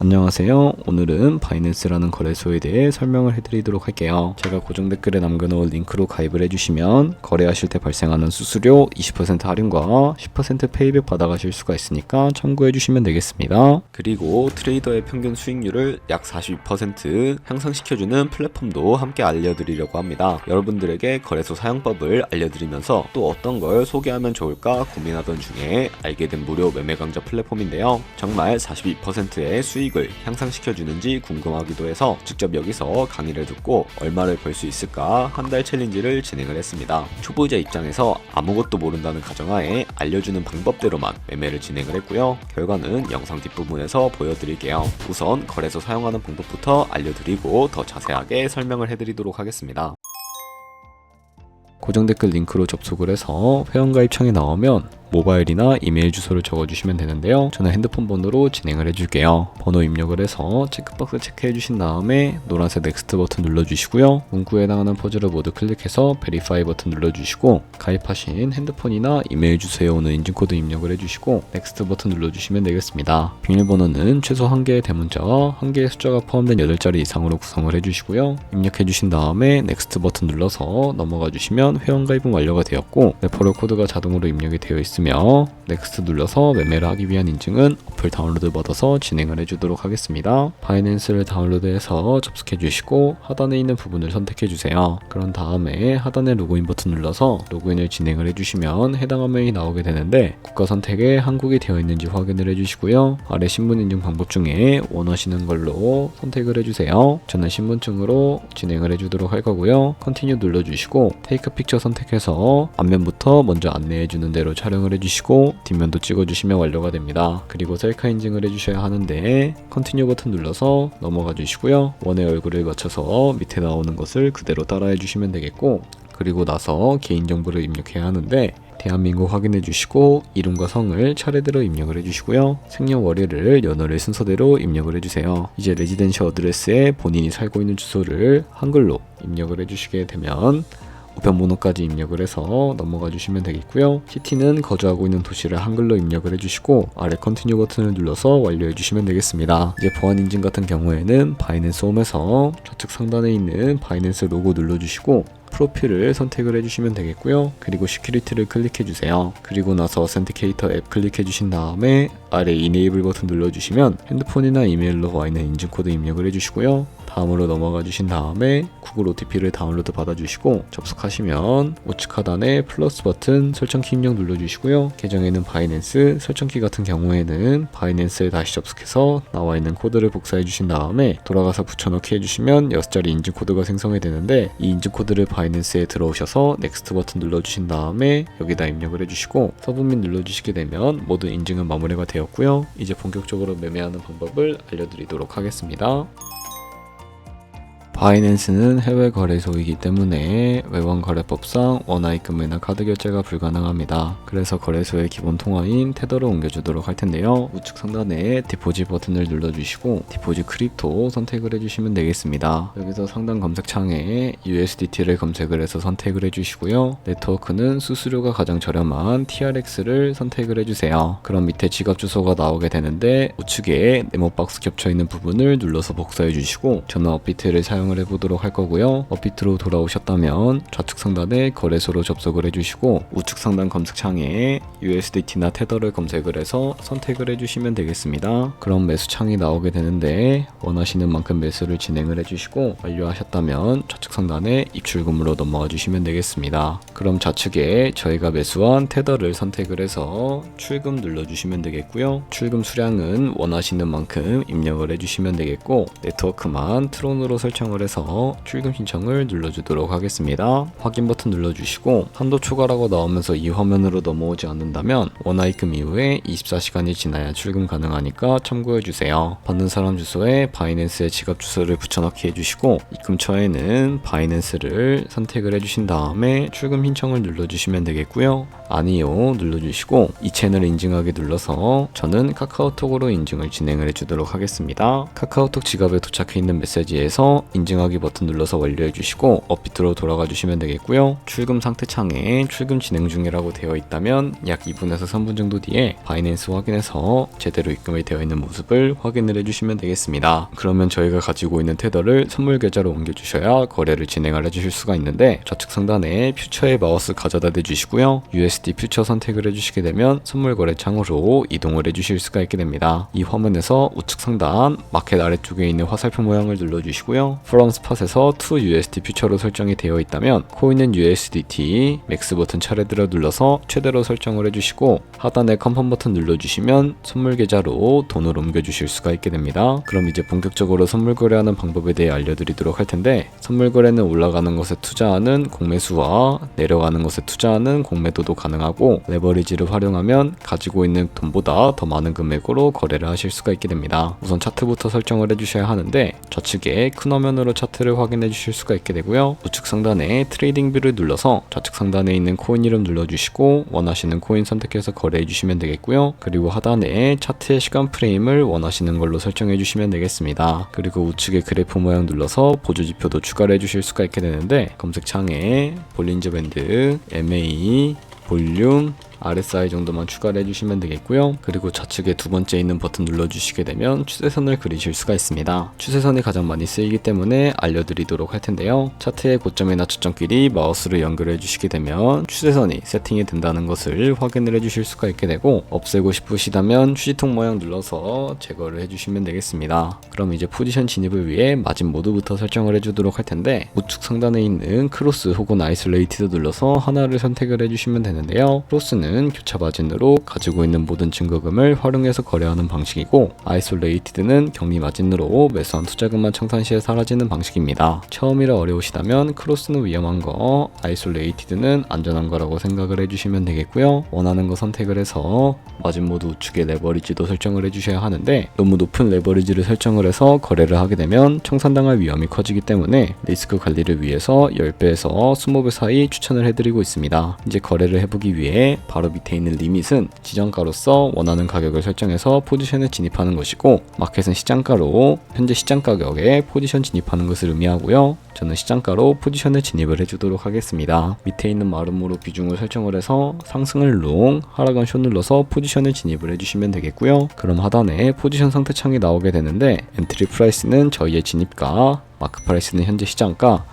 안녕하세요. 오늘은 바이낸스라는 거래소에 대해 설명을 해드리도록 할게요. 제가 고정 댓글에 남겨놓은 링크로 가입을 해주시면 거래하실 때 발생하는 수수료 20% 할인과 10% 페이백 받아가실 수가 있으니까 참고해주시면 되겠습니다. 그리고 트레이더의 평균 수익률을 약 42% 향상시켜주는 플랫폼도 함께 알려드리려고 합니다. 여러분들에게 거래소 사용법을 알려드리면서 또 어떤 걸 소개하면 좋을까 고민하던 중에 알게 된 무료 매매 강좌 플랫폼인데요. 정말 42%의 수익을 향상시켜주는지 궁금하기도 해서 직접 여기서 강의를 듣고 얼마를 벌 수 있을까 한 달 챌린지를 진행을 했습니다. 초보자 입장에서 아무것도 모른다는 가정하에 알려주는 방법대로만 매매를 진행을 했고요. 결과는 영상 뒷부분에서 보여드릴게요. 우선 거래소 사용하는 방법부터 알려드리고 더 자세하게 설명을 해드리도록 하겠습니다. 고정 댓글 링크로 접속을 해서 회원가입 창에 나오면 모바일이나 이메일 주소를 적어주시면 되는데요. 저는 핸드폰 번호로 진행을 해줄게요. 번호 입력을 해서 체크박스 체크해 주신 다음에 노란색 넥스트 버튼 눌러주시고요. 문구에 해당하는 퍼즐을 모두 클릭해서 베리파이 버튼 눌러주시고 가입하신 핸드폰이나 이메일 주소에 오는 인증코드 입력을 해주시고 넥스트 버튼 눌러주시면 되겠습니다. 비밀번호는 최소 1개의 대문자와 1개의 숫자가 포함된 8자리 이상으로 구성을 해주시고요. 입력해 주신 다음에 넥스트 버튼 눌러서 넘어가 주시면 회원가입은 완료가 되었고 레퍼럴 코드가 자동으로 입력이 되어 있으며 넥스트 눌러서 매매를 하기 위한 인증은 어플 다운로드 받아서 진행을 해주도록 하겠습니다. 바이낸스를 다운로드해서 접속해 주시고 하단에 있는 부분을 선택해 주세요. 그런 다음에 하단에 로그인 버튼 눌러서 로그인을 진행을 해주시면 해당 화면이 나오게 되는데 국가 선택에 한국이 되어 있는지 확인을 해주시고요. 아래 신분 인증 방법 중에 원하시는 걸로 선택을 해주세요. 저는 신분증으로 진행을 해주도록 할 거고요. 컨티뉴 눌러주시고 테이크 픽처 선택해서 앞면부터 먼저 안내해주는 대로 촬영을 해주시고 뒷면도 찍어주시면 완료가 됩니다. 그리고 셀카 인증을 해주셔야 하는데 컨티뉴 버튼 눌러서 넘어가 주시고요. 원의 얼굴을 맞춰서 밑에 나오는 것을 그대로 따라해 주시면 되겠고 그리고 나서 개인정보를 입력해야 하는데 대한민국 확인해 주시고 이름과 성을 차례대로 입력을 해주시고요. 생년월일을 연월일 순서대로 입력을 해주세요. 이제 레지던셜 어드레스에 본인이 살고 있는 주소를 한글로 입력을 해주시게 되면 우편번호까지 입력을 해서 넘어가 주시면 되겠고요. 시티는 거주하고 있는 도시를 한글로 입력을 해주시고 아래 컨티뉴 버튼을 눌러서 완료해 주시면 되겠습니다. 이제 보안 인증 같은 경우에는 바이낸스 홈에서 좌측 상단에 있는 바이낸스 로고 눌러주시고 프로필을 선택을 해주시면 되겠고요. 그리고 시큐리티를 클릭해 주세요. 그리고 나서 어센티케이터 앱 클릭해 주신 다음에 아래 이네이블 버튼 눌러주시면 핸드폰이나 이메일로 와 있는 인증코드 입력을 해주시고요. 다음으로 넘어가 주신 다음에 구글 OTP를 다운로드 받아주시고 접속하시면 우측 하단에 플러스 버튼 설정키 입력 눌러주시고요. 계정에는 바이낸스, 설정키 같은 경우에는 바이낸스에 다시 접속해서 나와 있는 코드를 복사해 주신 다음에 돌아가서 붙여넣기 해주시면 6자리 인증코드가 생성이 되는데 이 인증코드를 바이낸스에 들어오셔서 넥스트 버튼 눌러주신 다음에 여기다 입력을 해주시고 서브밋 눌러주시게 되면 모든 인증은 마무리가 되었고요. 이제 본격적으로 매매하는 방법을 알려드리도록 하겠습니다. 바이낸스는 해외 거래소이기 때문에 외환 거래법상 원화입금이나 카드 결제가 불가능합니다. 그래서 거래소의 기본 통화인 테더를 옮겨주도록 할 텐데요. 우측 상단에 디포짓 버튼을 눌러주시고 디포짓 크립토 선택을 해주시면 되겠습니다. 여기서 상단 검색창에 USDT를 검색을 해서 선택을 해주시고요. 네트워크는 수수료가 가장 저렴한 TRX를 선택을 해주세요. 그럼 밑에 지갑 주소가 나오게 되는데 우측에 네모 박스 겹쳐있는 부분을 눌러서 복사해 주시고 저는 업비트를 사용을 해보도록 할 거고요. 업비트로 돌아오셨다면 좌측 상단에 거래소로 접속을 해주시고 우측 상단 검색창에 USDT나 테더를 검색을 해서 선택을 해주시면 되겠습니다. 그럼 매수 창이 나오게 되는데 원하시는 만큼 매수를 진행을 해주시고 완료하셨다면 좌측 상단에 입출금으로 넘어가 주시면 되겠습니다. 그럼 좌측에 저희가 매수한 테더를 선택을 해서 출금 눌러주시면 되겠고요. 출금 수량은 원하시는 만큼 입력을 해주시면 되겠고 네트워크만 트론으로 설정을 해서 출금 신청을 눌러주도록 하겠습니다. 확인 버튼 눌러주시고 한도 초과라고 나오면서 이 화면으로 넘어오지 않는다면 원화입금 이후에 24시간이 지나야 출금 가능하니까 참고해주세요. 받는 사람 주소에 바이낸스의 지갑 주소를 붙여넣기 해주시고 입금처에는 바이낸스를 선택을 해주신 다음에 출금 신청을 눌러주시면 되겠고요. 아니요 눌러주시고 이 채널 인증하기 눌러서 저는 카카오톡으로 인증을 진행을 해주도록 하겠습니다. 카카오톡 지갑에 도착해 있는 메시지에서 인증 인증하기 버튼 눌러서 완료해 주시고 업비트로 돌아가 주시면 되겠고요. 출금 상태 창에 출금 진행 중이라고 되어 있다면 약 2분에서 3분 정도 뒤에 바이낸스 확인해서 제대로 입금이 되어 있는 모습을 확인을 해주시면 되겠습니다. 그러면 저희가 가지고 있는 테더를 선물 계좌로 옮겨주셔야 거래를 진행을 해주실 수가 있는데, 좌측 상단에 퓨처에 마우스 가져다 대주시고요. USD 퓨처 선택을 해주시게 되면 선물 거래 창으로 이동을 해주실 수가 있게 됩니다. 이 화면에서 우측 상단 마켓 아래쪽에 있는 화살표 모양을 눌러주시고요. From Spot에서 To USD 퓨처로 설정이 되어 있다면 코인은 USDT 맥스 버튼 차례대로 눌러서 최대로 설정을 해주시고, 하단에 컨펌 버튼 눌러주시면 선물 계좌로 돈을 옮겨주실 수가 있게 됩니다. 그럼 이제 본격적으로 선물 거래하는 방법에 대해 알려드리도록 할 텐데, 선물 거래는 올라가는 것에 투자하는 공매수와 내려가는 것에 투자하는 공매도도 가능하고, 레버리지를 활용하면 가지고 있는 돈보다 더 많은 금액으로 거래를 하실 수가 있게 됩니다. 우선 차트부터 설정을 해주셔야 하는데, 좌측에 큰 화면으로 차트를 확인해 주실 수가 있게 되고요. 우측 상단에 트레이딩 뷰를 눌러서 좌측 상단에 있는 코인 이름 눌러주시고 원하시는 코인 선택해서 거래해 주시면 되겠고요. 그리고 하단에 차트의 시간 프레임을 원하시는 걸로 설정해 주시면 되겠습니다. 그리고 우측에 그래프 모양 눌러서 보조 지표도 추가를 해주실 수가 있게 되는데, 검색창에 볼린저 밴드, MA, 볼륨, RSI 정도만 추가를 해주시면 되겠고요. 그리고 좌측에 두 번째 있는 버튼 눌러주시게 되면 추세선을 그리실 수가 있습니다. 추세선이 가장 많이 쓰이기 때문에 알려드리도록 할 텐데요. 차트의 고점이나 저점끼리 마우스를 연결해 주시게 되면 추세선이 세팅이 된다는 것을 확인을 해주실 수가 있게 되고, 없애고 싶으시다면 휴지통 모양 눌러서 제거를 해주시면 되겠습니다. 그럼 이제 포지션 진입을 위해 마진 모드부터 설정을 해주도록 할 텐데, 우측 상단에 있는 크로스 혹은 아이솔레이티드 눌러서 하나를 선택을 해주시면 되는데요. 크로스는 교차 마진으로 가지고 있는 모든 증거금을 활용해서 거래하는 방식이고, 아이솔레이티드는 격리 마진으로 매수한 투자금만 청산 시에 사라지는 방식입니다. 처음이라 어려우시다면 크로스는 위험한 거, 아이솔레이티드는 안전한 거라고 생각을 해주시면 되겠고요. 원하는 거 선택을 해서 마진 모드 우측에 레버리지도 설정을 해주셔야 하는데, 너무 높은 레버리지를 설정을 해서 거래를 하게 되면 청산당할 위험이 커지기 때문에 리스크 관리를 위해서 10배에서 20배 사이 추천을 해드리고 있습니다. 이제 거래를 해보기 위해 바로 밑에 있는 리밋은 지정가로서 원하는 가격을 설정해서 포지션에 진입하는 것이고, 마켓은 시장가로 현재 시장 가격에 포지션 진입하는 것을 의미하고요. 저는 시장가로 포지션에 진입을 해주도록 하겠습니다. 밑에 있는 마름모로 비중을 설정을 해서 상승을 롱, 하락은 숏 눌러서 포지션에 진입을 해주시면 되겠고요. 그럼 하단에 포지션 상태 창이 나오게 되는데, 엔트리 프라이스는 저희의 진입가, 마크 프라이스는 현재 시장가,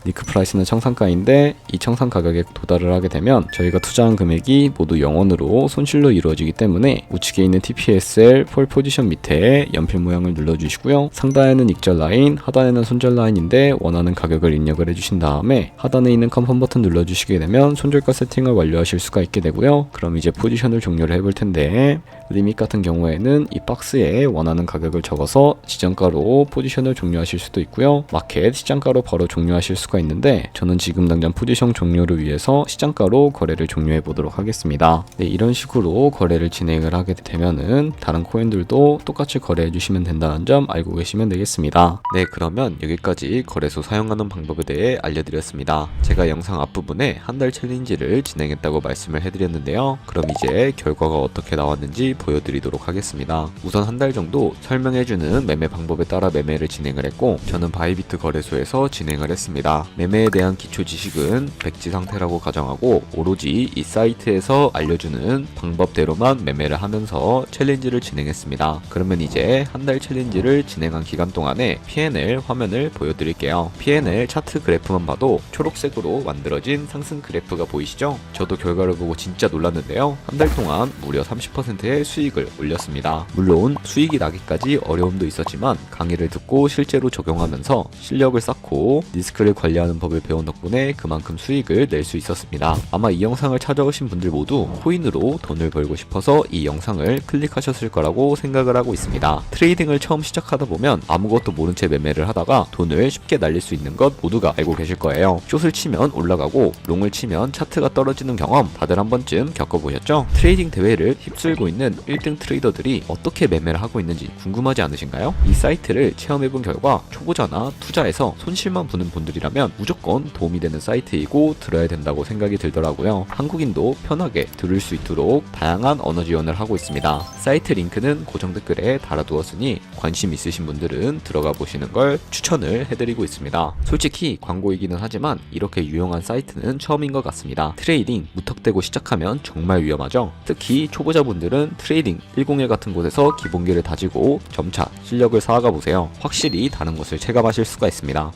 니크 프라이스는 청산가인데, 이 청산 가격에 도달을 하게 되면 저희가 투자한 금액이 모두 0원으로 손실로 이루어지기 때문에 우측에 있는 TPSL 폴 포지션 밑에 연필 모양을 눌러주시고요. 상단에는 익절 라인, 하단에는 손절 라인인데 원하는 가격을 입력을 해주신 다음에 하단에 있는 컨펌 버튼 눌러주시게 되면 손절가 세팅을 완료하실 수가 있게 되고요. 그럼 이제 포지션을 종료를 해볼 텐데, 리밋 같은 경우에는 이 박스에 원하는 가격을 적어서 지정가로 포지션을 종료하실 수도 있고요. 마켓 시장가로 바로 종료하실 수가 있는데, 저는 지금 당장 포지션 종료를 위해서 시장가로 거래를 종료해 보도록 하겠습니다. 네, 이런 식으로 거래를 진행을 하게 되면은 다른 코인들도 똑같이 거래해 주시면 된다는 점 알고 계시면 되겠습니다. 네, 그러면 여기까지 거래소 사용하는 방법에 대해 알려드렸습니다. 제가 영상 앞부분에 한 달 챌린지를 진행했다고 말씀을 해드렸는데요. 그럼 이제 결과가 어떻게 나왔는지 보여드리도록 하겠습니다. 우선 한 달 정도 설명해주는 매매 방법에 따라 매매를 진행을 했고, 저는 바이비트 거래소에서 진행을 했습니다. 매매에 대한 기초 지식은 백지 상태라고 가정하고, 오로지 이 사이트에서 알려주는 방법대로만 매매를 하면서 챌린지를 진행했습니다. 그러면 이제 한 달 챌린지를 진행한 기간 동안에 P&L 화면을 보여드릴게요. P&L 차트 그래프만 봐도 초록색으로 만들어진 상승 그래프가 보이시죠? 저도 결과를 보고 진짜 놀랐는데요. 한 달 동안 무려 30%의 수익을 올렸습니다. 물론 수익이 나기까지 어려움도 있었지만 강의를 듣고 실제로 적용하면서 실력을 쌓고 리스크를 관리하는 법을 배운 덕분에 그만큼 수익을 낼 수 있었습니다. 아마 이 영상을 찾아오신 분들 모두 코인으로 돈을 벌고 싶어서 이 영상을 클릭하셨을 거라고 생각을 하고 있습니다. 트레이딩을 처음 시작하다 보면 아무것도 모른 채 매매를 하다가 돈을 쉽게 날릴 수 있는 것 모두가 알고 계실 거예요. 숏을 치면 올라가고 롱을 치면 차트가 떨어지는 경험 다들 한 번쯤 겪어보셨죠? 트레이딩 대회를 휩쓸고 있는 1등 트레이더들이 어떻게 매매를 하고 있는지 궁금하지 않으신가요? 이 사이트를 체험해본 결과 초보자나 투자에서 손실만 보는 분들이라면 무조건 도움이 되는 사이트이고 들어야 된다고 생각이 들더라고요. 한국인도 편하게 들을 수 있도록 다양한 언어 지원을 하고 있습니다. 사이트 링크는 고정 댓글에 달아두었으니 관심 있으신 분들은 들어가 보시는 걸 추천을 해드리고 있습니다. 솔직히 광고이기는 하지만 이렇게 유용한 사이트는 처음인 것 같습니다. 트레이딩 무턱대고 시작하면 정말 위험하죠. 특히 초보자분들은 트레이딩 101 같은 곳에서 기본기를 다지고 점차 실력을 쌓아가 보세요. 확실히 다른 것을 체감하실 수가 있습니다.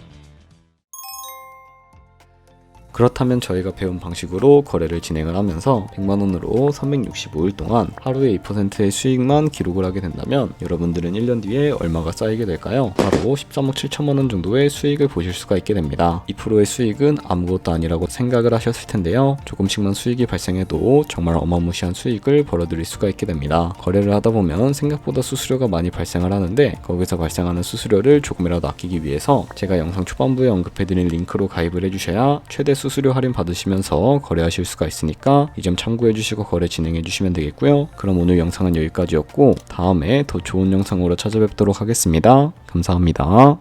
그렇다면 저희가 배운 방식으로 거래를 진행을 하면서 100만원으로 365일 동안 하루에 2%의 수익만 기록을 하게 된다면 여러분들은 1년 뒤에 얼마가 쌓이게 될까요? 바로 13억 7천만원 정도의 수익을 보실 수가 있게 됩니다. 2%의 수익은 아무것도 아니라고 생각을 하셨을 텐데요. 조금씩만 수익이 발생해도 정말 어마무시한 수익을 벌어들일 수가 있게 됩니다. 거래를 하다 보면 생각보다 수수료가 많이 발생을 하는데 거기서 발생하는 수수료를 조금이라도 아끼기 위해서 제가 영상 초반부에 언급해드린 링크로 가입을 해주셔야 최대 수수료 할인 받으시면서 거래하실 수가 있으니까 이 점 참고해주시고 거래 진행해주시면 되겠고요. 그럼 오늘 영상은 여기까지였고 다음에 더 좋은 영상으로 찾아뵙도록 하겠습니다. 감사합니다.